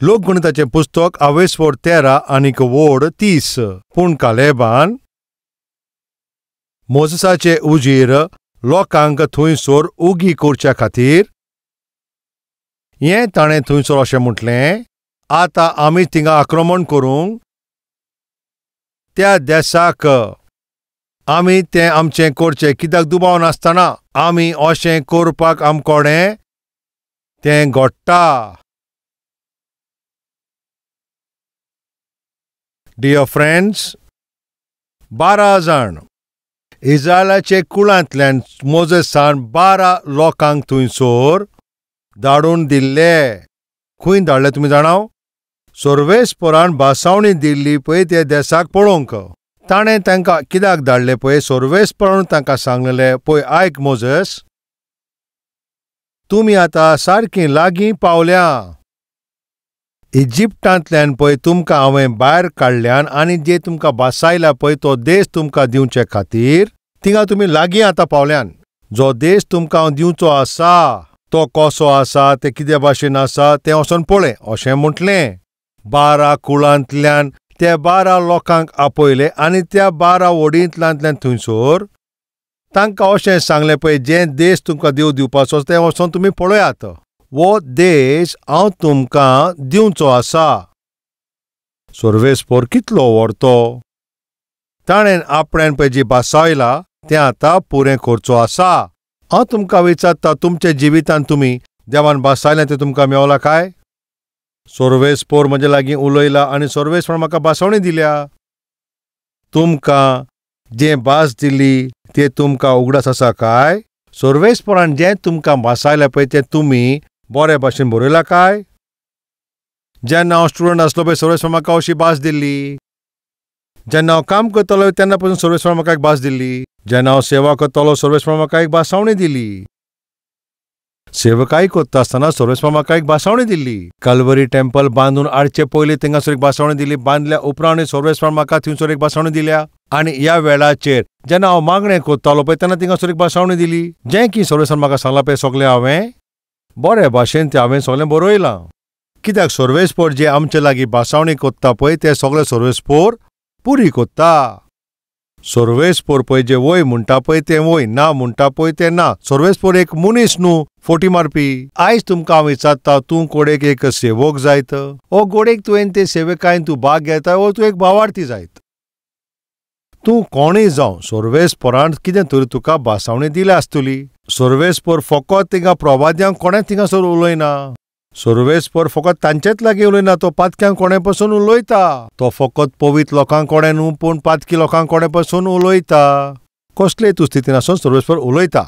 लोकगणिताचें पुस्तक 13 आनीक वोड 30. पूण कालेबान मोसेसाचे उजीर लोकांक थंयसर उगी करच्या खातीर हें ताणें थंयसर अशें म्हटलें, आतां आमी थिंगा आक्रमण करूंक त्या देशाक आमी तें आमचें करचें कित्याक दुबाव नासतना आमी अशें करपाक आमकोडें तें घडटा. डियर फ्रेंड्स, 12 जाण इस्रायलाचे कुळांतल्यान मोसेसान 12 लोकांक थंयसर धाडून दिल्ले. खंय धाडले तुमी जाणाव? सोर्वेस्पोरान भासावणी दिल्ली पळय ते देशाक पळोवंक. ताणें तांकां कित्याक धाडले पळय, सोर्वेस्पोरान तांकां सांगलेलें, पळय आयक मोसेस, तुमी आतां सारकीं लागीं पावल्या. इजिप्टांतल्यान पळय तुमकां हांवें भायर काडल्यान आनी जे तुमकां भासायला पळय तो देश तुमकां दिवचे खातीर थिंगा तुमी लागीं आतां पावल्यान. जो देश तुमकां हांव दिवचो आसा तो कसो आसा, ते कितें भाशेन आसा तें वचोन पळय अशें म्हटलें. 12 कुळांतल्यान ते 12 लोकांक आपयले आनी त्या 12 वडींतल्यान थंयसर तांकां अशें सांगलें पळय, जें देश तुमकां देव दिवपाचो तें वचोन तुमी पळयात. वो देश हांव तुमकां दिवचो आसा. सोर्वेस्पोर कितलो व्हरतो? ताणें आपणान पळय जी भासायला तें आतां पुरें करचो आसा. हांव तुमकां विचारता, तुमच्या जिवितांत तुमी देवान भासायलें तें तुमकां मेवलां काय? सोर्वेस्पोर म्हजे लागीं उलयला आनी सोर्वेस्पोर म्हाका भासावणी दिल्या. तुमकां जें भास दिली तें तुमकां उगडास आसा काय? सोर्वेस्पोरान जें तुमकां भासायलें पळय तें तुमी बरे भाशेन बरयलां काय? जेन्ना हांव स्टुडंट आसलो पळय सोर्वेस्पोरान म्हाका अशी भास दिल्ली. जेन्ना हांव काम करतालो तेन्ना पासून सोर्वेस्पोरान म्हाका एक भास दिल्ली. जेन्ना हांव सेवा करतालो सोर्वेस्पोरान म्हाका एक भासावणी दिली. सेवकाई करता आसतना सोर्वेस्पोरान म्हाका एक भासावणी दिल्ली. कल्वरी टेंपल बांदून हाडचे पयलीं थिंगासर एक भासावणी दिली. बांदल्या उपरांत सोर्वेस्पोरान म्हाका थंयसर एक भासावणी दिल्या. आनी ह्या वेळाचेर जेन्ना हांव मागणें करतालो पळय तेन्ना थिंगासर एक भासावणी दिली. जें की सोर्वेस्पोरान म्हाका सांगलां पळय सगळें हांवें बरे भाशेन तें हांवें सगळें बरयलां. कित्याक सोर्वेस्पोर जे आमचे लागीं भासावणी करता पळय ते सगळे सोर्वेस्पोर पुरी करता. सोर्वेस्पोर पळय जे वय म्हणटा पळय तें वय, ना म्हणटा पळय तें ना. सोर्वेस्पोर एक मनीस न्हू फोटी मारपी. आयज तुमकां हांव विचारता, तूं कोडेक एक सेवक जायत, ओ गोडेक तुवें ते सेवकायेन तूं भाग घेता, ओ तूं एक भावार्थी जायत. तूं कोणूय जावं, सोर्वेस्पोरान कितें तरी तुका भासावणी दिली आसतली. सोर्वेस्पोर फकत थिंगा प्रवाद्यांक कोणें थिंगासर उलयना. सोर्वेस्पोर फकत तांचेच लागीं उलयना, तो पातक्यांक कोणे पासून उलयता. तो फकत पवित्र लोकांक कोणे न्हू पूण पातकी लोकांक कोणे पासून उलयता. कसलेय तूं स्थितीन आसून सोर्वेस्पोर उलयता.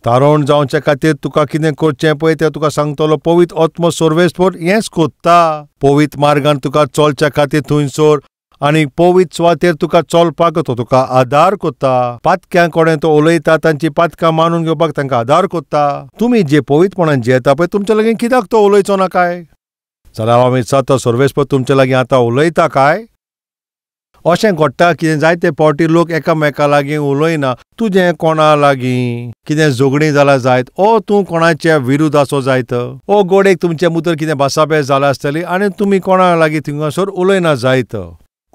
तारण जावचे खातीर तुका कितें करचें पळय तें तुका सांगतलो पवित्र आत्मो सोर्वेस्पोर हेंच कोत्ता. पवित्र मार्गान तुका चलच्या खातीर थंयसर आनी पवित्र सुवातेर तुका चलपाक तो तुका आदार कोत्ता. पातक्यांक कोणें तो उलयता तांची पातकां मानून घेवपाक तांकां आदार कोत्ता. तुमी जे पवित्रपणान जियेता पळय तुमच्या लागीं कित्याक तो उलयचो ना काय? जाल्यार हांव विचारता, सोर्वेस्पोर तुमच्या लागीं आतां उलयता काय? अशें घडटा कितें जायते फावटी लोक एकामेका लागीं उलयना. तुजें कोणा लागीं कितें झगडीं जाल्यार जायत, ओ तूं कोणाच्या विरुद्धाचो जायत, ओ गोडेक तुमचे भितर कितें भासाभास जाल्या आसतली आनी तुमी कोणा लागीं थिंगासर उलयना जायत.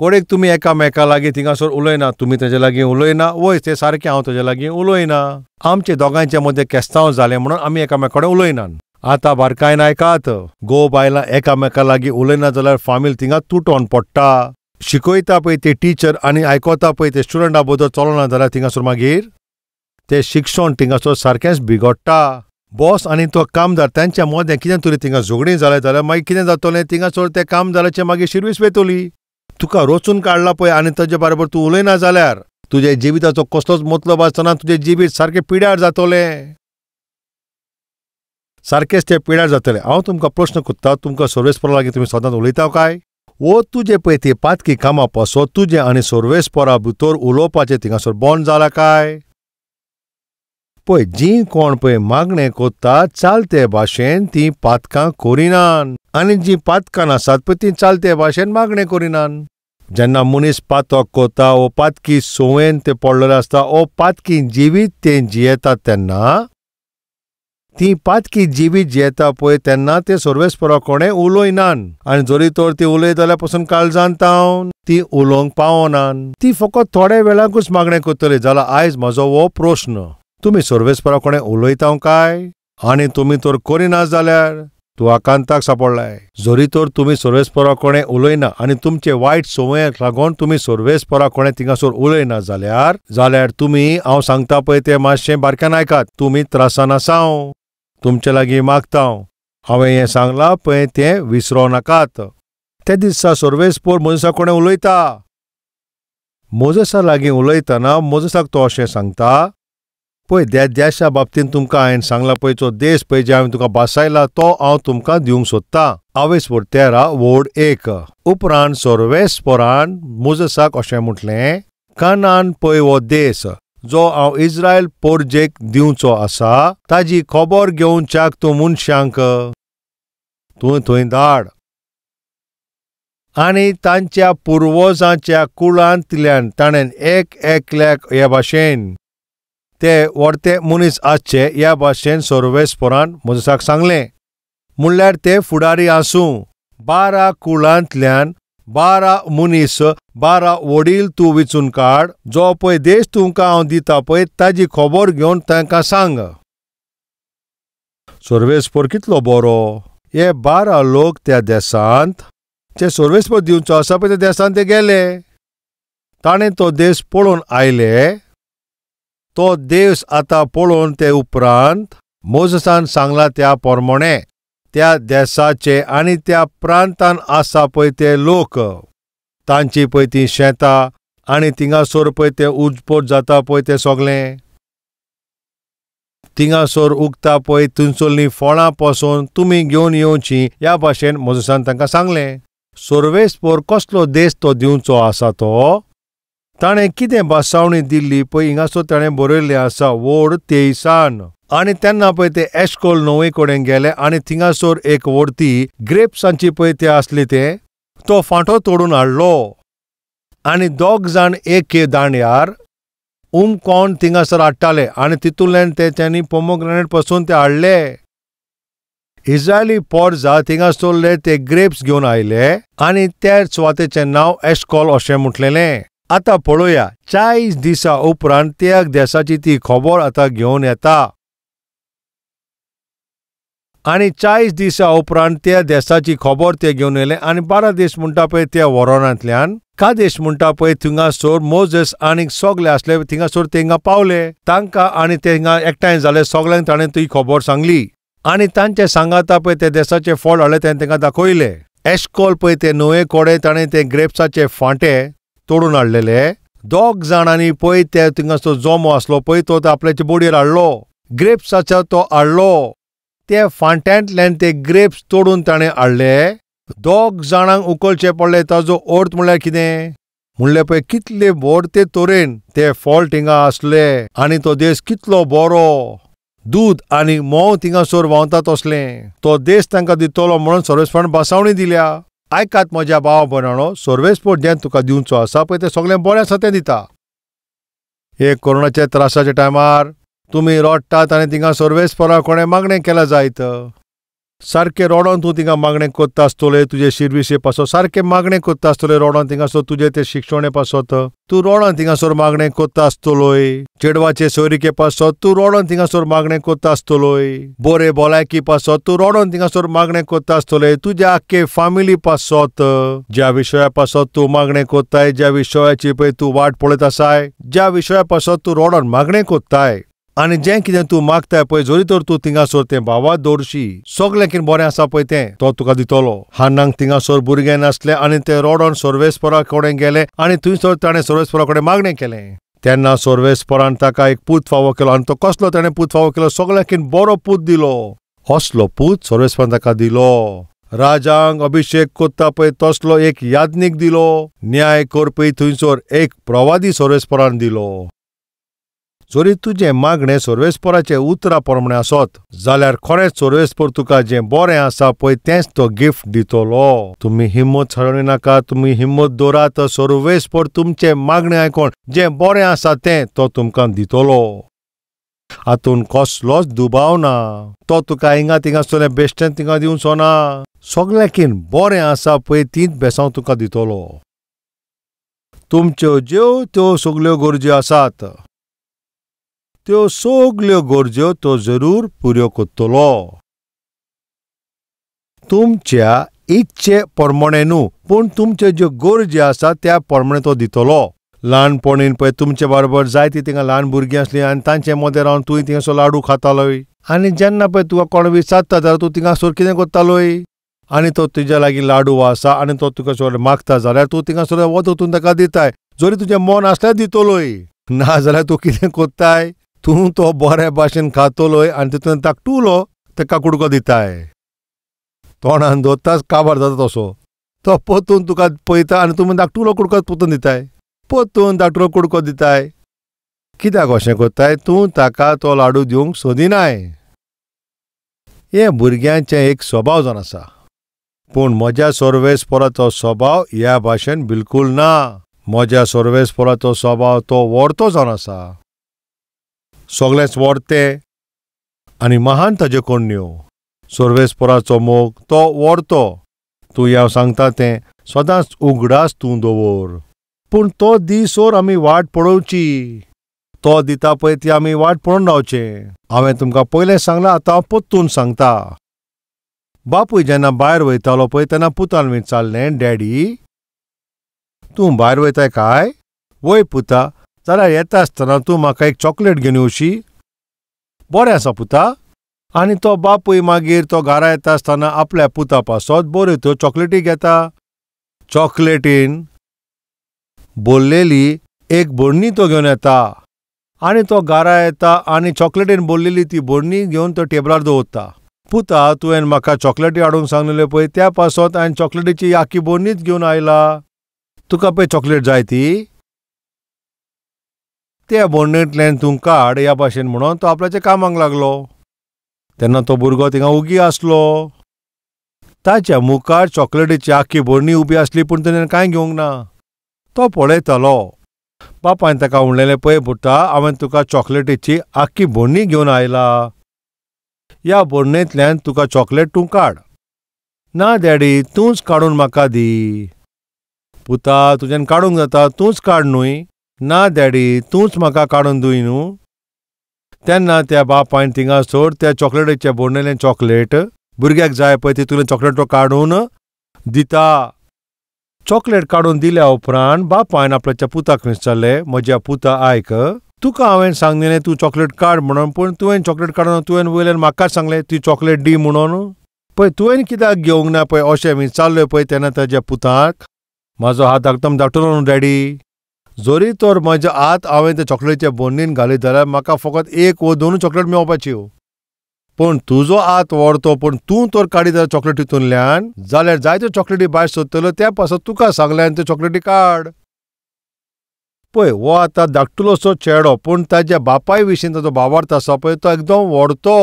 कोडेक तुमी एकामेका लागीं थिंगासर उलयना, तुमी तेजे लागीं उलयना, वय तें सारकें हांव तेजे लागीं उलयना. आमचे दोगांचे मदें केस्तांव जालें म्हणून आमी एकामेका कडेन उलयनात. आतां बारकायन आयकात, घोव बायलां एकामेका लागीं उलयना जाल्यार फामील थिंगा तुटोन पडटा. शिकयता पळय ते टीचर आनी आयकोता पळय ते स्टुडंटा बरोबर चलना जाल्यार थिंगासर मागीर तें शिक्षण थिंगासर सारकेंच बिगडटा. बॉस आनी तो कामदार तांच्या मदें कितें तरी थिंगा झगडीं जाल्यार मागीर कितें जातलें, थिंगासर ते कामदाराचें मागीर शिर्वीस वेतली. तुका रोचून काडला पळय आनी ताजे बरोबर तूं उलयना जाल्यार तुजे जिविताचो कसलोच मतलब आसतना तुजें जिवीत सारकें पिड्यार जातलें. सारकेंच तें पिड्यार जातलें. हांव तुमकां प्रश्न कोत्ता, तुमकां सोर्वेस्पोरा लागीं तुमी सदांच उलयता काय? वो तुजे पळय ती पातकी कामां पासत तुजें आनी सोर्वेस्पोरा भितर उलोवपाचें थिंगासर बंद जालां काय? पळय जीं कोण पळय मागणें कोत्ता चालते भाशेन तीं पातकां करिनात आनी जीं पातकां नासात पळय तीं चालते भाशेन मागणें करिनात. जेन्ना मनीस पातक कोता वो पातकी संवेन ते पडलेले आसता, ओ पातकी जिवीत तें जियेतात तेन्ना ती पातकी जिवीत जेता पळय तेन्ना ते सर्वेस्परा कोणें उलोयनान आनी जरी तर ती उलयत जाल्यार पासून काळजांत तावन ती उलोवंक पावनान. ती फकत थोड्या वेळाकूच मागणें करतली. जाल्यार आयज म्हजो हो प्रश्न, तुमी सर्वेस्परा कोणें उलयता काय? आनी तुमी तर करिना जाल्यार तूं आकांताक सांपडलाय. जरी तर तुमी सर्वेस्परा कोणें उलयना आनी तुमचे वायट संवयाक लागून तुमी सर्वेस्परा कोणें थिंगासर उलयना जाल्यार तुमी हांव सांगता पळय तें मातशें बारक्यान आयकात. तुमी त्रासान आसाव. तुमचे लागीं मागता हांवें हें सांगलां पळय तें विसरो नाकात. त्या दिसा सर्वेस्पर मोजेसा कोणें उलयता. मोजेसा लागीं उलयतना मोजेसाक तो अशें सांगता, पळय देशा बाबतींत तुमकां हांवें सांगलां पळय तो देश पळय जे हांवें तुका बासायला तो हांव तुमकां दिवंक सोदतां. आवेस्पर 13 वोड 1. उपरांत सर्वेस्परान मोजेसाक अशें म्हटलें, कानान पळय हो देश जो हांव इस्रायल पोरजेक दिवचो आसा ताजी खबर घेवच्याक तूं मनशांक तूं थंय धाड आनी तांच्या पुर्वजांच्या कुळांतल्यान ताणें एकल्याक हे भाशेन ते व्हडते मनीस आसचे ह्या भाशेन सर्वेस्परान मोजेसाक सांगलें. म्हणल्यार ते फुडारी आसूं. 12 कुळांतल्यान 12 मनीस 12 वडील तूं वेंचून काड. जो पळय देश तुमकां हांव दिता पळय ताजी खबर घेवन तांकां सांग. सर्वेस्पर कितलो बरो. हे 12 लोक त्या देशांत जे सर्वेस्पर दिवचो आसा पळय त्या देशांत ते गेले. ताणें तो देश पळोवन आयले. तो देश आतां पळोवन ते उपरांत मोजेसान सांगला त्या प्रमाणें त्या देशाचे आनी त्या प्रांतान आसा पळय ते लोक तांची पळय ती शेतां आनी थिंगासर पळय ते उजपोट जाता पळय ते सगळें थिंगासर उगता पळय थंयसरलीं फळां पासून तुमी घेवन येवची ह्या भाशेन मोजेसान तांकां सांगलें. सर्वेस्पर कसलो देश तो दिवचो आसा तो ताणें कितें बासावणी दिल्ली पळय हिंगासर ताणें बरयल्लें आसा वोड 23. आनी तेन्ना पळय ते एश्कोल न्हंये कडेन गेले आनी थिंगासर एक व्हडती ग्रेप्सांची पळय ते आसली ते तो फांटो तोडून हाडलो आनी 2 जाण एक दांड्यार कोण थिंगासर हाडटाले आनी तितूंतल्यान तेंच्यांनी पोमोग्रेनेट पासून ते हाडले. इस्रायली पोरजा थिंगासरले ते ग्रेप्स घेवन आयले आनी त्या सुवातेचें नांव एश्कोल अशें म्हटलेलें. आतां पळोवया 40 दिसा उपरांत त्या देशाची ती खबर आतां घेवन येता आनी 40 दिसा उपरांत त्या देशाची खबर ते घेवन येले आनी 12 दीस म्हणटा पळय त्या वरोनांतल्यान कादेश म्हणटा पळय थिंगासर मोजेस आनी सगळे आसले थिंगासर ते हिंगा पावले. तांकां आनी ते हिंगा एकठांय जाले सगळ्यांक ताणें ती खबर सांगली आनी तांचे सांगाता पळय ते देशाचे फळ हाडले तें तांकां दाखयले. एश्कोल पळय ते न्हंये कोडे ताणें ते ग्रेप्साचे फांटे तोडून हाडलेले. 2 जाणांनी पळय ते थिंगासर जोमो आसलो पळय तो आपल्याच्या बोडयेर हाडलो. ग्रेप्साचो तो हाडलो. ते फांट्यांतल्यान ते ग्रेप्स तोडून ताणें हाडले. 2 जाणांक उखलचे पडले. ताजो अर्थ म्हणल्यार कितें म्हणलें पळय कितले व्हड ते तरेन ते फळ थिंगा आसले आनी तो देश कितलो बरो. दूद आनी मोव थिंगासर व्हांवता तसलें तो देश तांकां दितलो म्हणून सर्वेस्परान बासावणी दिल्या. आयकात म्हज्या भावा भयणांनो, सर्वेस्पर जें तुका दिवचो आसा पळय तें सगळें बरें आसा तें दिता. हे कोरोनाच्या त्रासाच्या टायमार तुमी रडटात आनी थिंगा सर्वेस्परा कोणें मागणें केलां जायत. सारकें रडोन तूं थिंगा मागणें करता आसतलें तुजे शिरविशे पासत सारकें मागणें करता आसतलें रडोन थिंगासर तुजें तें शिक्षणे पासत तूं रडोन थिंगासर मागणें करता आसतलोय. चेडवाचे सोयरिके पासत तूं रडोन थिंगासर मागणें करता आसतलोय. बरे भलायकी पासत तूं रडोन थिंगासर मागणें करता आसतलें. तुज्या आख्खे फामिली पासत ज्या विशया पासत तूं मागणें करताय ज्या विशयाची पळय तूं वाट पळयत आसाय ज्या विशया पासत तूं रडोन मागणें करताय आनी जें कितें तूं मागताय पळय जरी तर तूं थिंगासर तें भावा दवरशी सगळें कितें बरें आसा पळय तें तो तुका दितलो. हानांक थिंगासर भुरगे नासले आनी ते रडोन सर्वेस्परा कडेन गेले आनी थंयसर ताणें सर्वेस्परा कडेन मागणें केलें. तेन्ना सर्वेस्परान ताका एक पूत फावो केलो आनी तो कसलो ताणें पूत फावो केलो सगळ्यां कितें बरो पूत दिलो. असलो पूत सर्वेस्परान ताका दिलो. राजांक अभिषेक करता पळय तसलो एक याज्ञीक दिलो. न्याय करपी थंयसर एक प्रवादी सर्वेस्परान दिलो. जरी तुजें मागणें सर्वेस्पराचे उतरा प्रमाणें आसत जाल्यार खरेंच सर्वेस्पर तुका जें बरें आसा पळय तेंच तो गिफ्ट दितलो. तुमी हिम्मत हाडूं नाका. तुमी हिम्मत दवरात. सर्वेस्पर तुमचें मागणें आयकोन जें बरें आसा तें तो तुमकां दितलो. हातून कसलोच दुबाव ना. तो तुका हिंगा थिंगा सगळें बेश्टें थिंगा दिवचो ना. सगळ्याकीन बरें आसा पळय तीच बेसांव तुका दितलो. तुमच्यो ज्यो त्यो सगळ्यो गरजो आसात त्यो सगळ्यो गरजो तो जरूर पुऱ्यो करतलो. तुमच्या इच्छे प्रमाणे न्हू, पूण तुमच्यो ज्यो गरजो आसात त्या प्रमाणे तो दितलो. ल्हानपणीन पळय तुमचे बरोबर जायतीं थिंगा ल्हान भुरगीं आसलीं आनी तांचे मदें रावन तुवें थिंगासर लाडू खातालोय. आनी जेन्ना पळय तुका कोण विचारता जाल्यार तूं थिंगासर कितें करतालोय. आनी तो तुज्या लागीं लाडू आसा आनी तो तुका सगळें मागता जाल्यार तूं थिंगासर वतून ताका दिताय. जरी तुजें मन आसल्यार दितलोय. ना जाल्यार तूं कितें करताय, तूं तो बऱ्या भाशेन खातलोय आनी तितून धाकटुलो ताका कुडको दिताय. तोंडान दवरताच काबार जाता तसो. तो परतून तुका पळयता आनी तुमी धाकटुलो कुडको परतून दिताय. परतून धाकटुलो कुडको दिताय. कित्याक अशें करताय? तूं ताका तो लाडू दिवंक सोदिनाय. हे भुरग्यांचें एक स्वभाव जावन आसा. पूण म्हज्या सर्वेस्पराचो स्वभाव ह्या भाशेन बिलकूल ना. म्हज्या सर्वेस्पराचो स्वभाव तो व्हडतो जावन आसा. सगळेंच व्हडतें आनी महान ताज्यो कण्यो. सर्वेस्पराचो मोग तो व्हडतो. तूं ह्या सांगता तें सदांच उगडास तूं दवर. पूण तो दिसोर आमी वाट पळोवची. तो दिता पळय ती आमी वाट पळोवन रावचें. हांवें तुमकां पयलें सांगलां, आतां हांव परतून सांगता. बापूय जेन्ना भायर वयतालो पळय तेन्ना पुतान विचारलें, डॅडी तूं भायर वयताय काय? वय पुता, जाल्यार येता आसतना तूं म्हाका एक चॉकलेट घेवन येवशी. बरें आसा पुता. आनी तो बापूय मागीर तो घरा येता आसतना आपल्या पुता पासत बऱ्यो त्यो चॉकलेटी घेता. चॉकलेटीन भरलेली एक भरणी तो घेवन येता. आनी तो घरा येता आनी चॉकलेटीन भरलेली ती भरणी घेवन तो टेबलार दवरता. पुता, तुवें म्हाका चॉकलेटी हाडूंक सांगलेल्यो पळय त्या पासत हांवें चॉकलेटीची आख्खी भरणीच घेवन आयला. तुका पळय चॉकलेट जाय ती? त्या भरणींतल्यान तूं काड ह्या भाशेन म्हणून तो आपल्याच्या कामाक लागलो. तेन्ना तो भुरगो थिंगा उगी आसलो. ताच्या मुखार चॉकलेटीची आख्खी भरणी उबी आसली पूण ताणें कांय घेवंक ना. तो पळयतालो. बापायन ताका म्हणलेलें, पळय पुता, हांवें तुका चॉकलेटीची आख्खी भरणी घेवन आयला. ह्या भरणेंतल्यान तुका चॉकलेट तूं काड. ना डॅडी, तूंच काडून म्हाका दी. पुता, तुज्यान काडूंक जाता, तूंच काड न्हय. ना डॅडी, तूंच म्हाका काडून दिवं न्हू. तेन्ना त्या बापायन थिंगासर त्या चॉकलेटीच्या भरणेलें चॉकलेट भुरग्याक जाय पळय तितूंतलें चॉकलेट तो काडून दिता. चॉकलेट काडून दिल्या उपरांत बापायन आपल्याच्या पुताक विचारलें, म्हज्या पुता आयक, तुका हांवें सांगलेलें तूं चॉकलेट काड म्हणून, पूण तुवें चॉकलेट काडून तुवें वयल्यान म्हाकाच सांगलें ती चॉकलेट दी म्हणून. पळय तुवें कित्याक घेवंक ना पळय अशें विचारलें पळय तेन्ना ताज्या पुताक म्हाजो हात एकदम धाकटलो न्हू डॅडी. जरी तर म्हजो हात हांवें त्या चॉकलेटीच्या भरणीन घालीत जाल्यार म्हाका फकत एक वा दोन चॉकलेट मेळपाच्यो. पूण तुजो हात व्हडतो, पूण तूं तर काडीत जाल्यार चॉकलेटींतल्यान जाल्यार जायत्यो चॉकलेटी भायर सरतल्यो. त्या पासत तुका सांगलें आनी त्यो चॉकलेटी काड. पळय हो आतां धाकटुलोसो चेडो, पूण ताज्या बापाय विशीं ताजो भावार्थ आसा पळय तो एकदम व्हडतो.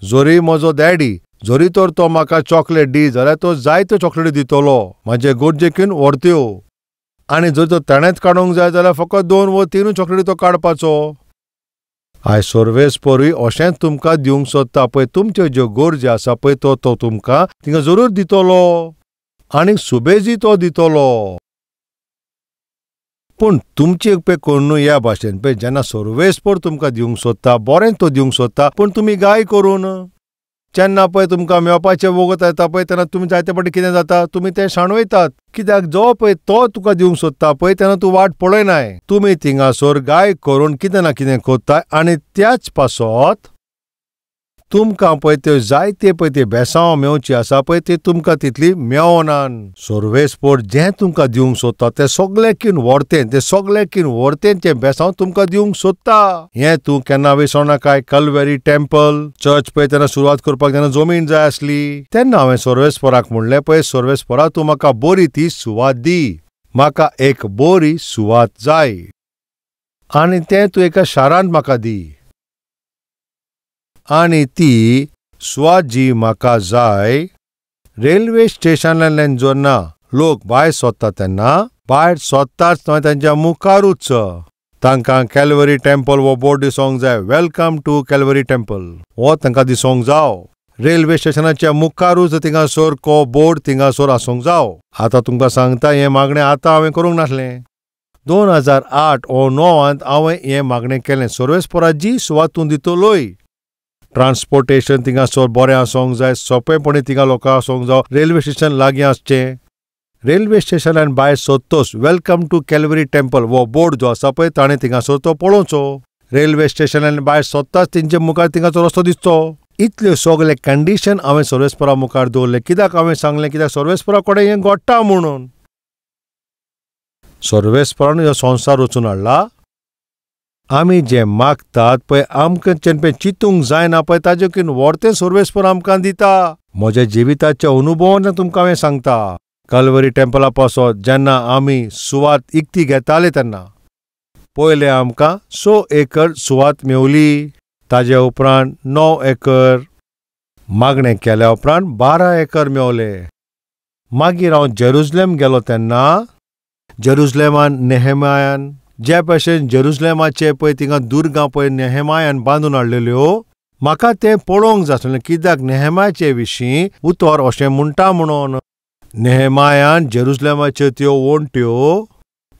जरी म्हजो डॅडी जरी तर तो म्हाका चॉकलेट दी जाल्यार तो जायत्यो चॉकलेटी दितलो म्हाजे गरजेकीन व्हडत्यो. आनी जर तो ताणेंच काडूंक जाय जाल्यार फकत 2 वा 3 चॉकलेटी तो काडपाचो. हांव सर्वेस्परूय अशेंच तुमकां दिवंक सोदता पळय. तुमच्यो ज्यो गरजो आसा पळय तो तुमकां थिंगा जरूर दितलो आनी सुबेजी तो दितलो. पूण तुमची पळय कोण ह्या भाशेन पळय जेन्ना सर्वेस्पर तुमकां दिवंक सोदता, बरें तो दिवंक सोदता, पूण तुमी गाय करून जेन्ना पळय तुमकां मेळपाचें वगत येता पळय तेन्ना तुमी जायते फावटी कितें जाता, तुमी तें शाणवयतात. कित्याक जो पळय तो तुका दिवंक सोदता पळय तेन्ना तूं वाट पळयनाय. तुमी थिंगासर गाय करून कितें ना कितें करताय आनी त्याच पासत तुमकां पळय त्यो जायते पळय ते बेसांव मेवची आसा पळय ती तुमकां तितली मेवनान. सर्वेस्पर जें तुमकां दिवंक सोदता तें सगळेकीन व्हडतें, तें सगळेकीन व्हडतेंचें बेसांव तुमकां दिवंक सोदता. हें तूं केन्ना विसरना काय? कल्वेरी टेम्पल चर्च पळय तेन्ना सुरवात करपाक जेन्ना जमीन जाय आसली तेन्ना हांवें सर्वेस्पराक म्हणलें, पळय सर्वेस्परा तूं म्हाका बरी ती सुवात दी. म्हाका एक बरी सुवात जाय आनी तें तूं एका शारांत म्हाका दी. आनी ती सुवात जी म्हाका जाय रेल्वे स्टेशनांतल्यान जेन्ना लोक भायर सोदता तेन्ना भायर सोदताच थंय तांच्या मुखारूच तांकां कॅल्वरी टेंपल वो बोर्ड दिसोंक जाय, वेलकम टू कॅल्वरी टेंपल हो तांकां दिसोंक जाव. रेल्वे स्टेशनाच्या मुखारूच थिंगासोर को बोर्ड थिंगासोर आसूंक जाव. आतां तुमकां सांगता हें मागणें आतां हांवें करूंक नासलें. 2008 ओ 9 हांवें हें मागणें केलें. सर्वेस्पराची सुवात तूं दितलोय. ट्रान्सपोर्टेशन थिंगासोर बरें आसूंक जाय, सोंपेपणी थिंगा लोकां आसूंक जाव, रेल्वे स्टेशन लागीं आसचें. रेल्वे स्टेशनान भायर सोदतोच वेलकम टू कॅल्वरी टेंपल वो बोर्ड जो आसा पळय ताणें थिंगासोर तो पळोवचो. रेल्वे स्टेशनान भायर सोदताच तेंचे मुखार थिंगाचो रस्तो दिसचो. इतल्यो सगळे कंडिशन हांवें सर्वेस्परा मुखार दवरले. कित्याक हांवें सांगलें, कित्याक सर्वेस्परा कडेन हें घडटा म्हणून. सर्वेस्परान हो संवसार रचून हाडला. आमी जें मागतात पळय आमकां जें चिंतूंक जायना पळय ताजेकीन व्हरतें सर्वेस्पर आमकां दिता. म्हज्या जिविताच्या अनुभवान तुमकां हांवें सांगता. कॅल्वरी टेंपला पासत जेन्ना आमी सुवात इकती घेताले तेन्ना पयलें आमकां 6 एकर सुवात मेवली. ताजे उपरांत 9 एकर. मागणें केल्या उपरांत 12 एकर मेवले. मागीर हांव जेरुसलेम गेलो तेन्ना जेरुसलेमान नेहेमायान जे भशेन जेरुसलेमाचे पळय थिंगा दुर्गां पळय नेहेमायान बांदून हाडलेल्यो म्हाका तें पळोवंक जाय आसलें. कित्याक नेहेमायाचे विशीं उतर अशें म्हणटा म्हणून. नेहेमायान जेरुसलेमाच्यो त्यो वणट्यो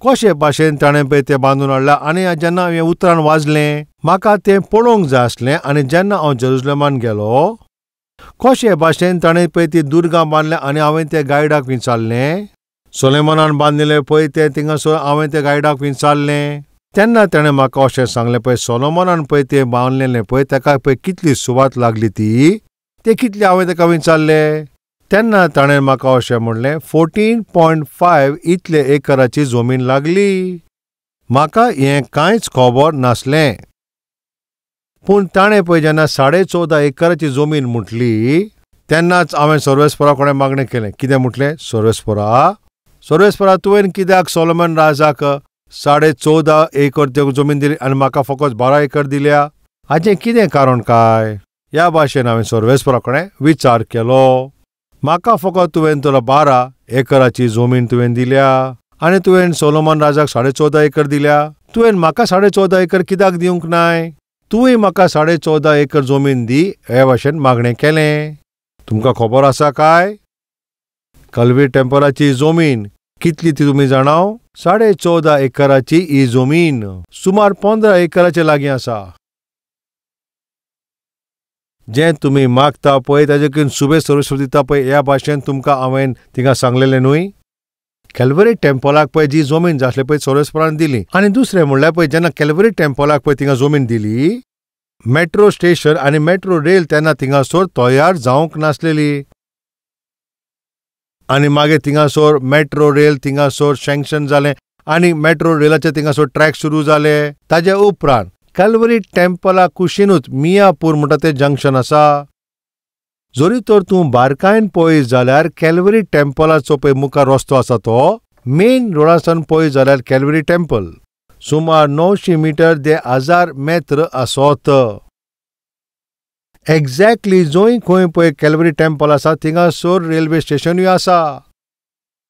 कशे भाशेन ताणें पळय तें बांदून हाडला आनी जेन्ना हांवें उतरान वाचलें म्हाका तें पळोवंक जाय आसलें. आनी जेन्ना हांव जेरुसलेमान गेलो कशे भाशेन ताणें पळय ती दुर्गां बांदल्या आनी हांवें तें गायडाक विचारलें. सोलेमानान बांदिल्लें पळय तें थिंगासोर हांवें तें गायडाक विचारलें. तेन्ना ताणें म्हाका अशें सांगलें पळय सोलोमोनान पळय तें बांदलेलें पळय ताका पळय कितली सुवात लागली ती तें कितली हांवें ताका विचारलें. तेन्ना ताणें म्हाका अशें म्हणलें 14.5 इतले एकराची जमीन लागली. म्हाका हें कांयच खबर नासलें. पूण ताणें पळय जेन्ना 14.5 एकराची जमीन म्हटली तेन्नाच हांवें सर्वेस्परा कडेन मागणें केलें. कितें म्हटलें, सर्वेस्परा तुवें कित्याक सोलोमन राजाक 14.5 एकर जमीन दिली आनी म्हाका फकत 12 एकर दिल्या, हाचें कितें कारण काय? ह्या भाशेन हांवें सर्वेस्परा कडेन विचार केलो. म्हाका फकत तुवें तर 12 एकराची जमीन तुवें दिल्या आनी तुवें सोलोमन राजाक 14.5 एकर दिल्या. तुवें म्हाका 14.5 एकर कित्याक दिवंक नाय? तुवें म्हाका 14.5 एकर जमीन दी हे भाशेन मागणें केलें. तुमकां खबर आसा काय? कॅल्वरी टेंपलाची जमीन कितली ती तुमी जाणाव? 14.5 एकराची ही जमीन सुमार 15 एकराचे लागीं आसा. जें तुमी मागता पळय ताजेकीन सुबेज सर्वेस्पर दिता पळय ह्या भाशेन तुमकां हांवें थिंगा सांगलेलें न्हय. कॅल्वरी टेंपलाक पळय जी जमीन जाय आसली पळय सर्वेस्परान दिली. आनी दुसरें म्हणल्यार पळय जेन्ना कॅल्वरी टेंपलाक पळय थिंगा जमीन दिली मेट्रो स्टेशन आनी मेट्रो रेल तेन्ना थिंगासोर तयार जावंक नासलेली. आनी मागीर थिंगासोर मेट्रो रेल थिंगासोर सँक्शन जालें आनी मेट्रो रेलाचे थिंगासोर ट्रॅक सुरू जाले. ताजे उपरांत कॅल्वरी टेंपला कुशीनूच मियापूर म्हणटा तें जंक्शन आसा. जरी तर तूं बारकायेन पळयत जाल्यार कॅल्वरी टेंपलाचो पळय मुखार रस्तो आसा तो मेन रोडासान पळयत जाल्यार कॅल्वरी टेंपल सुमार 900 मीटर ते 1000 मेत्र आसत. एक्झॅक्टली जंय खंय पळय कॅल्वरी टेंपल आसा थिंगासोर रेल्वे स्टेशनूय आसा.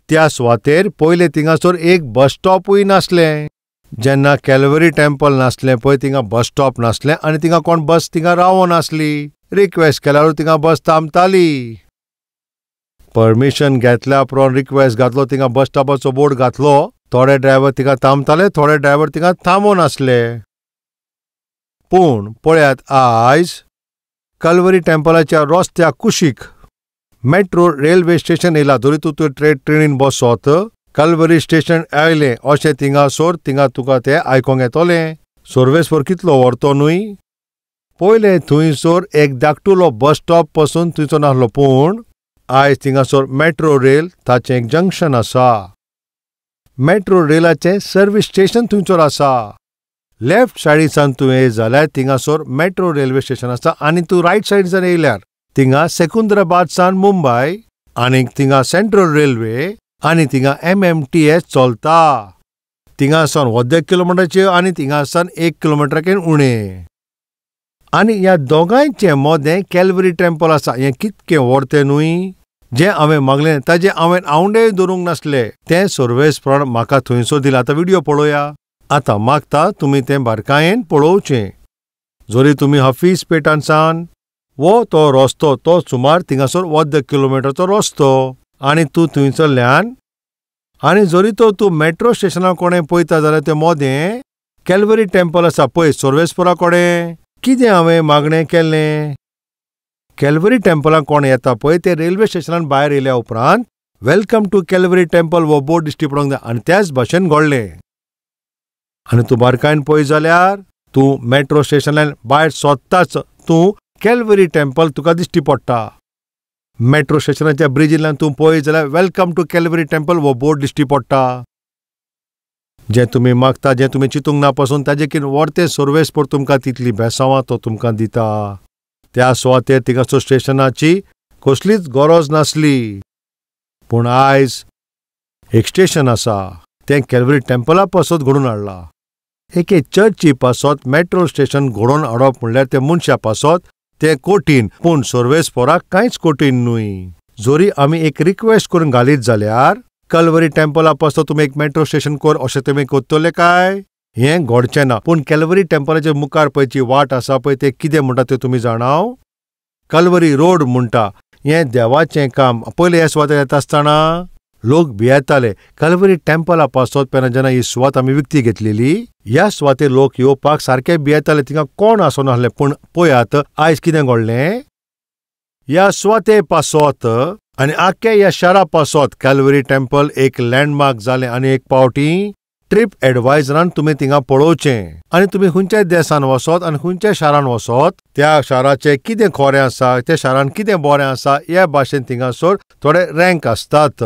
त्या सुवातेर पयलें थिंगासोर एक बस स्टॉपूय नासलें. जेन्ना कॅल्वरी टेंपल नासलें पळय थिंगा बस स्टॉप नासलें आनी थिंगा कोण बस थिंगा रावनासली. रिक्वेस्ट केल्यार थिंगा बस थांबताली. परमिशन घेतल्या उपरांत रिक्वेस्ट घातलो थिंगा बस स्टॉपाचो बोर्ड घातलो. थोडे ड्रायव्हर थिंगा थांबताले, थोडे ड्रायव्हर थिंगा थांबनासले. पूण पळयात आयज कॅल्वरी टेंपलाच्या रस्त्या कुशीक मेट्रो रेल्वे स्टेशन येयला. जरी तूं ट्रेनीन बसत कॅल्वरी स्टेशन आयलें अशें थिंगासोर थिंगा तुका तें आयकोंक येतोलें. सर्वेस्पर कितलो व्हरतो न्हय. पयलें थंयसोर एक धाकटुलो बस स्टॉप पासून थंयचो नासलो पूण आयज थिंगासोर मेट्रो रेल ताचें एक जंक्शन आसा. मेट्रो रेलाचें सर्वीस स्टेशन थंयसोर आसा. लेफ्ट सायडीसान तूं येयत जाल्यार थिंगासोर मेट्रो रेल्वे स्टेशन आसा आनी तूं रायट सायडीसान येयल्यार थिंगा सेकुंद्राबादसान मुंबय आनी थिंगा सेंट्रल रेल्वे आनी थिंगा MMTS चलता. थिंगासान 1 किलोमिटराचेर आनी थिंगासान 1 किलोमिटराकेन उणें. आनी ह्या दोगांयचे मदें कॅल्वरी टेंपल आसा. हें कितकें व्हरतें न्हय. जें हांवें मागलें ताजें हांवें आवंडेय धरूंक नासलें तें सर्वेस्परान म्हाका थंयसर दिलां. आतां व्हिडियो पळोवया. आतां मागता तुमी तें बारकायेन पळोवचें. जोरी तुमी हाफीज पेटानसान वो तो रस्तो तो सुमार थिंगासोर 1 किलोमिटरचो रस्तो आनी तूं थंयसरल्यान आनी जोरी तो तूं मेट्रो स्टेशना कोणें पळयता जाल्यार तें मोदें कॅल्वरी टेंपल आसा पळय सोर्वेस्पोरा कोणें. कितें हांवें मागणें केल्लें? कॅल्वरी टेंपलाक कोण येता पळय ते रेल्वे स्टेशनान भायर येयल्या उपरांत वेलकम टू कॅल्वरी टेंपल हो बोर्ड दिश्टी पडोंक जाय आनी त्याच भाशेन घडलें. आनी तूं बारकायेन पळय जाल्यार तूं मेट्रो स्टेशनान भायर सोदताच तूं कॅल्वरी टेंपल तुका दिश्टी पडटा. मेट्रो स्टेशनाच्या ब्रिजींतल्यान तूं पळय जाल्यार वेलकम टू कॅल्वरी टेंपल हो बोर्ड दिश्टी पडटा. जें तुमी मागता जें तुमी चिंतूंक ना पासून ताजें कितें व्हरतें सोर्वेस्पोर तुमकां तितली बेसांवां तो तुमकां दिता. त्या सुवातेर थिंगासर स्टेशनाची कसलीच गरज नासली. पूण आयज एक स्टेशन आसा तें कॅल्वरी टेंपला पासत घडोवन हाडलां. एके चर्ची पासत मेट्रो स्टेशन घडोवन हाडप म्हणल्यार ते मनशा पासत तें कठीण पूण सोर्वेस्पोराक कांयच कठीण न्हय. जोरी आमी एक रिक्वेस्ट करून घालीत जाल्यार कॅल्वरी टेंपला पासत तुमी एक मेट्रो स्टेशन कोर अशें तुमी कोत्तले काय? हें घडचें ना. पूण कॅल्वरी टेंपलाचे मुखार पळयची वाट आसा पळय तें कितें म्हणटा तें तुमी जाणाव? कॅल्वरी रोड म्हणटा. हें देवाचें काम. पयलीं ह्या सुवातेर येता आसतना लोक भियेताले. कॅल्वरी टेंपला पासत पेना जेन्ना ही सुवात आमी विकती घेतलेली ह्या सुवातेर लोक येवपाक सारके भियेताले. तिंगा कोण आसनासलें. पूण पळयात आयज कितें घडलें? ह्या सुवाते पासत आनी आख्या ह्या शारा पासत कॅल्वरी टेंपल एक लँडमार्क जालें आनी एक पावटी ट्रीप एडवायझरान तुमी थिंगा पळोवचें. आनी तुमी खंयच्याय देसान वचत आनी खंयच्याय शारान वचत त्या शाराचें कितें खरें आसा त्या शारान कितें बरें आसा ह्या भाशेन थिंगासर थोडे रँक आसतात.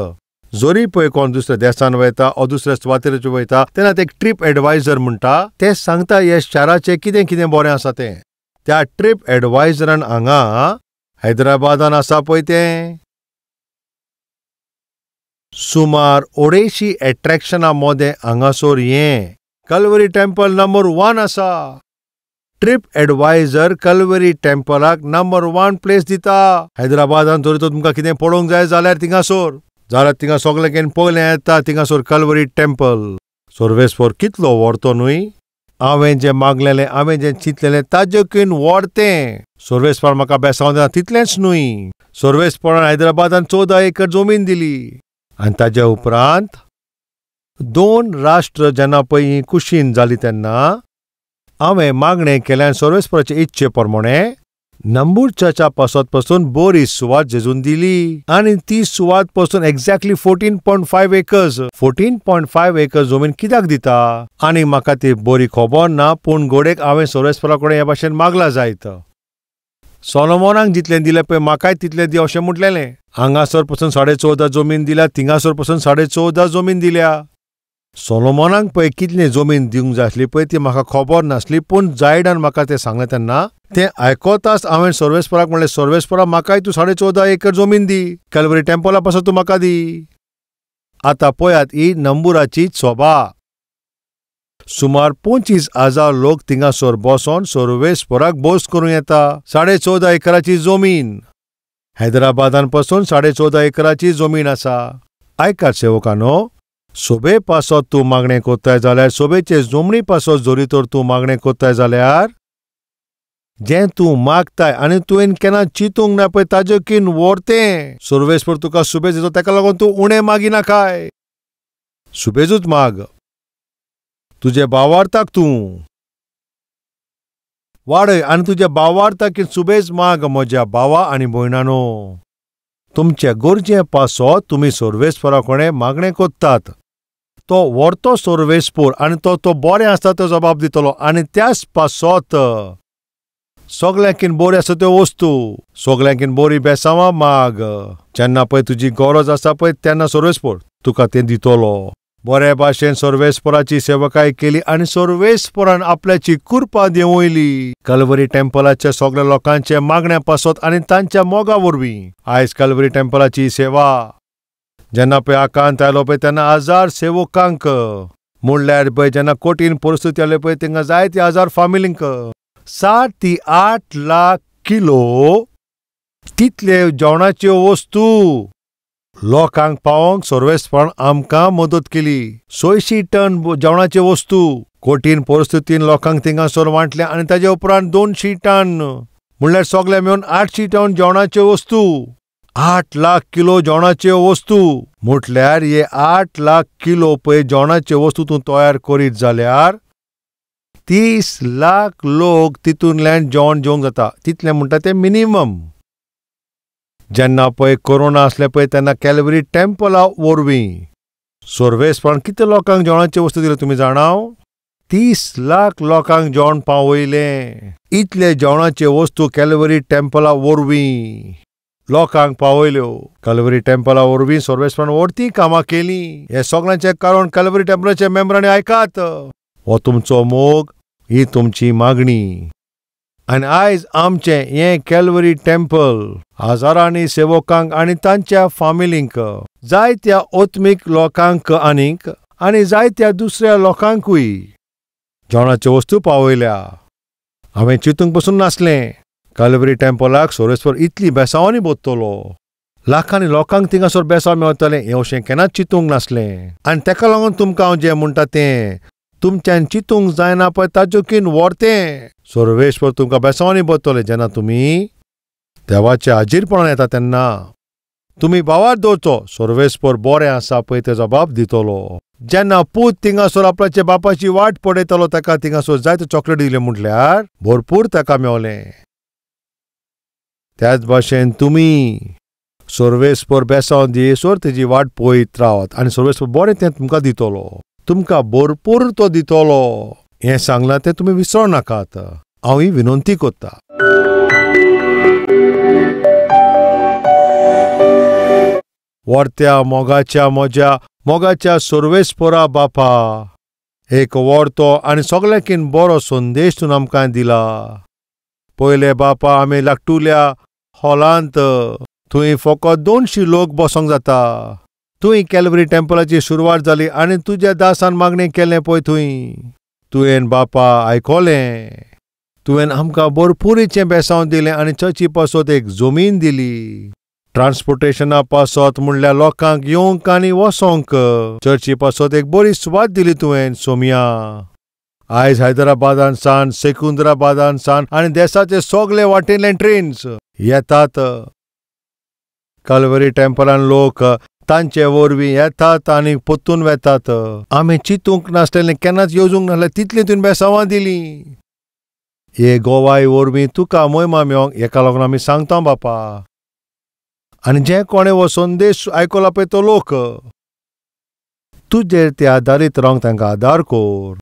जोरी पळय कोण दुसऱ्या देसान वयता वा दुसऱ्या सुवातेर वयता तेन्ना ते एक ट्रीप एडवायझर म्हणटा ते सांगता ह्या शाराचें कितें कितें बरें आसा तें. त्या ट्रीप एडवायझरान हांगा हैदराबादान आसा पळय तें सुमार 250 एट्रॅक्शनां मोदें हांगासर हें कॅल्वरी टेंपल नंबर 1 आसा. ट्रीप एडवायझर कॅल्वरी टेंपलाक नंबर 1 प्लेस दिता. हैदराबादान जर तुमकां कितें पळोवंक जाय जाल्यार थिंगा सगळें पयलें येता थिंगासर कॅल्वरी टेंपल. सोर्वेस्पोर कितलो व्हरतो न्हय. हांवें जें मागलेलें हांवें जें चिंतलेलें ताजेकीन व्हरतें. सोर्वेस्पोर म्हाका बेसांव दिना तितलेंच न्हय. सोर्वेस्पोरान हैदराबादान 14 एकर जमीन दिली. आनी ताजे उपरांत 2 राष्ट्र जेन्ना पळय कुशीन जाली तेन्ना हांवें मागणें केलें सोर्वेस्पोराचे इच्छे प्रमाणें नंबूर चर्चा पासत पासून बरी सुवात जेजून दिली. आनी ती सुवात पासून एक्झॅक्टली 14.5 एकर्स 14.5 एकर्स जमीन कित्याक दिता आनी म्हाका ती बरी खबर ना. पूण घोडेक हांवें सोर्वेस्पोरा कडेन हे भाशेन मागला जायत. सोलोमोनाक जितलें दिलें पळय म्हाकाय तितलें दी अशें म्हटलेलें. हांगासर पासून 14.5 जमीन दिल्या थिंगासर पासून 14.5 जमीन दिल्या. सोलोमोनाक पळय कितली जमीन दिवंक जाय आसली पळय ती म्हाका खबर नासली. पूण जायडान म्हाका तें सांगलें तेन्ना तें आयकोतास हांवें सोर्वेस्पोराक म्हणलें सोर्वेस्पोरा म्हाकाय तूं 14.5 एकर जमीन दी. कॅल्वरी टेंपला पासून तूं म्हाका दी. आतां पळयात ही नंबुराची सोबा. सुमार 25,000 लोक थिंगासर बसोन सोर्वेस्पोराक बोस करूं येता. 14.5 एकराची जमीन. हैदराबादान पासून 14.5 एकराची जमीन आसा. आयकात सेवकांनो, सोबे पासत तूं मागणें कोत्ताय जाल्यार सोबेचे जमनी पासत जोरी तर तूं मागणें कोत्ताय जाल्यार जें तूं मागताय आनी तुवें केन्ना चिंतूंक ना पळय ताजेकीन व्हरतें. सोर्वेस्पोर तुका सुबेज दिता ताका लागून तूं उणें मागिनाकाय. सुबेजूच माग. तुजे भावार्थाक तूं वाडय आनी तुज्या भावार्थाक सुबेज माग. म्हज्या भावा आनी भयणानो, तुमचे गरजे पासत तुमी सोर्वेस्पोरा कडेन मागणें कोत्तात. तो व्हरतो सोर्वेस्पोर आनी तो बरें आसता तो जबाब दितलो. आनी त्याच पासत सगळ्यांकीन बऱ्यो आसा त्यो वस्तू सगळ्यांकीन बरी बेसांवां माग. जेन्ना पळय तुजी गरज आसा पळय तेन्ना सोर्वेस्पोर तुका तें दितलो. बरे भाशेन सोर्वेस्पोराची सेवकाय केली आनी सोर्वेस्पोरान आपल्याची कृपा देंवयली. कॅल्वरी टेंपलाच्या सगळ्या लोकांचे मागण्या पासत आनी तांच्या मोगा वरवीं आयज कॅल्वरी टेंपलाची सेवा जेन्ना पळय आकांत आयलो पळय तेन्ना 1000 सेवकांक म्हणल्यार पळय जेन्ना कठीण परिस्थिती आयली पळय तिंगा जायते 1000 फामिलींक 7 ते 8 लाख किलो तितले जेवणाच्यो वस्तू लोकांक पावोंक सर्वेस्पण आमकां मदत केली. 600 टन जेवणाचे वस्तू कठीण परिस्थितीन लोकांक थिंगासर वांटले आनी ताजे उपरांत 200 टन म्हणल्यार सगळे मेळून 800 टन जेवणाच्यो वस्तू. 8 लाख किलो जेवणाच्यो वस्तू म्हटल्यार हे 8 लाख किलो पळय जेवणाच्यो वस्तू तूं तयार करीत जाल्यार 30 लाख लोक तितूंतल्यान जेवण जेवंक जाता. तितलें म्हणटा तें मिनिमम. जेन्ना पळय कोरोना आसलें पळय तेन्ना कॅल्वरी टेम्पला वरवीं सर्वेस्पण कितले लोकांक जेवणाची वस्तू दिल्यो तुमी जाणाव? 30 लाख लोकांक जेवण पावयलें. इतले जेवणाचे वस्तू कॅल्वरी टेम्पला वरवीं लोकांक पावयल्यो. कॅल्वरी टेम्पला वरवीं सर्वेस्पण व्हडती कामां केलीं. हे सगळ्यांचें कारण कॅल्वरी टेम्पलाच्या मेंबरांनी आयकात. हो तुमचो मोग, ही तुमची मागणी. आनी आयज आमचें हें कॅल्वरी टेम्पल हजारांनी सेवकांक आनी तांच्या फामिलींक, जायत्या ओत्मीक लोकांक आनी जायत्या दुसऱ्या लोकांकूय जेवणाच्यो वस्तू पावयल्या. हांवें चिंतूंक पसून नासलें कॅल्वरी टेम्पलाक सर्वेस्पर इतली बेसांवांनी बसतलो. लाखांनी लोकांक थिंगासर बेसांव मेळटलें हें अशें केन्नाच चिंतूंक नासलें. आनी तेका लागून तुमकां हांव जें म्हणटा तें तुमच्यान चिंतूंक जायना पळय ताजेकीन व्हरतें. सर्वेस्पर तुमकां बेसांवांनी बसतले जेन्ना तुमी देवाच्या हाजीरपणान येता तेन्ना. तुमी भावार दवरचो सर्वेस्पर बरें आसा पळय ते जबाब दितलो. जेन्ना पूत थिंगासर आपल्याच्या बापाची वाट पळयतलो ताका थिंगासर जायते चॉकलेट दिले म्हटल्यार भरपूर ताका मेवलें. त्याच भाशेन तुमी सर्वेस्पर बेसांव दियेसर तेजी वाट पळयत रावात आनी सर्वेस्पर बरें तें तुमकां दितलो. तुमकां भरपूर तो दितलो. हें सांगलां तें तुमी विसर नाकात. हांव ही विनंती करता. वर्त्या मोगाच्या सर्वेस्परा बापा, एक व्हडतो आनी सगळ्याकीन बरो संदेश तूं आमकां दिला. पयले बापा आमी लागटुल्या हॉलांत थंय फकत 200 लोक बसोंक जाता. थंय कॅल्वरी टेम्पलाची सुरवात जाली आनी तुज्या दासान मागणें केलें पळय थंय. तुवें बापा आयकोलें. तुवें आमकां भरपुरीचें बेसांव दिलें आनी चर्ची पासत एक जमीन दिली. ट्रान्सपोर्टेशना पासत म्हणल्यार लोकांक येवंक आनी वसोंक चर्ची पासत एक बरी सुवात दिली तुवें सोम्या. आयज हैदराबादान सान, सेकुंद्राबादान सान आनी देशाचे सगळे वाटेंतले ट्रेन्स येतात. कॅल्वरी टेम्पलान लोक तांचे वरवीं येतात आनी परतून वेतात. आमी चिंतूंक नासलेलें केन्नाच येवजूंक नासलें तितली तुवें बेसांवां दिलीं. हे गोवाय वरवीं तुका महिमा मेळोंक हेका लागून आमी सांगता बापा. आनी जे कोणें हो संदेश आयकला पळय तो लोक तुजेर ते आदारीत रावंक तांकां आदार कर.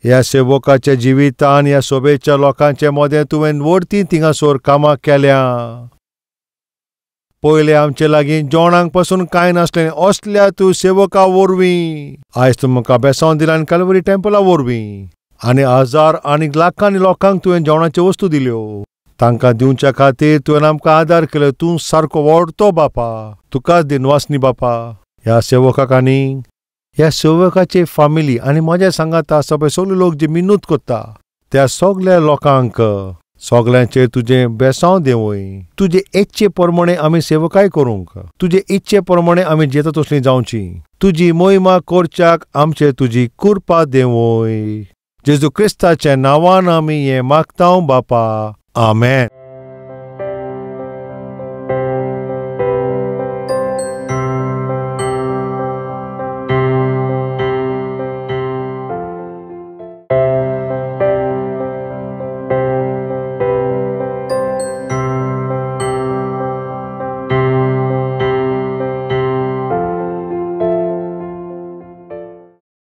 ह्या सेवकाच्या जिवितान ह्या सोबेच्या लोकांचे मोदें तुवें व्हडती थिंगासर कामां केल्यां. पयले आमचे लागीं जेवणाक पासून कांय नासलें असल्या तूं सेवका वरवीं आयज तुमकां बेसांव दिलां आनी कॅल्वरी टेम्पला वरवीं आनी हजार आनी लाखांनी लोकांक तुवें जेवणाच्यो वस्तू दिल्यो. तांकां दिवच्या खातीर तुवें आमकां आदार केलो. तूं सारको व्हडतो बापा. तुकाच दिनवासनी बापा. ह्या सेवकाक आनी ह्या सेवकाची फामिली आनी म्हज्या सांगात आसा पळय सगळे लोक जे मिनूत करता त्या सगळ्या लोकांक सगळ्यांचेर तुजें बेसांव देंवय. तुजे इच्छे प्रमाणे आमी सेवकाय करूंक, तुजे इच्छे प्रमाणे आमी जेता तसलीं जावची. तुजी महिमा करच्याक आमचेर तुजी कृपा देंवय. जेजू क्रिस्ताच्या नांवान आमी हें मागता बापा. आमेन.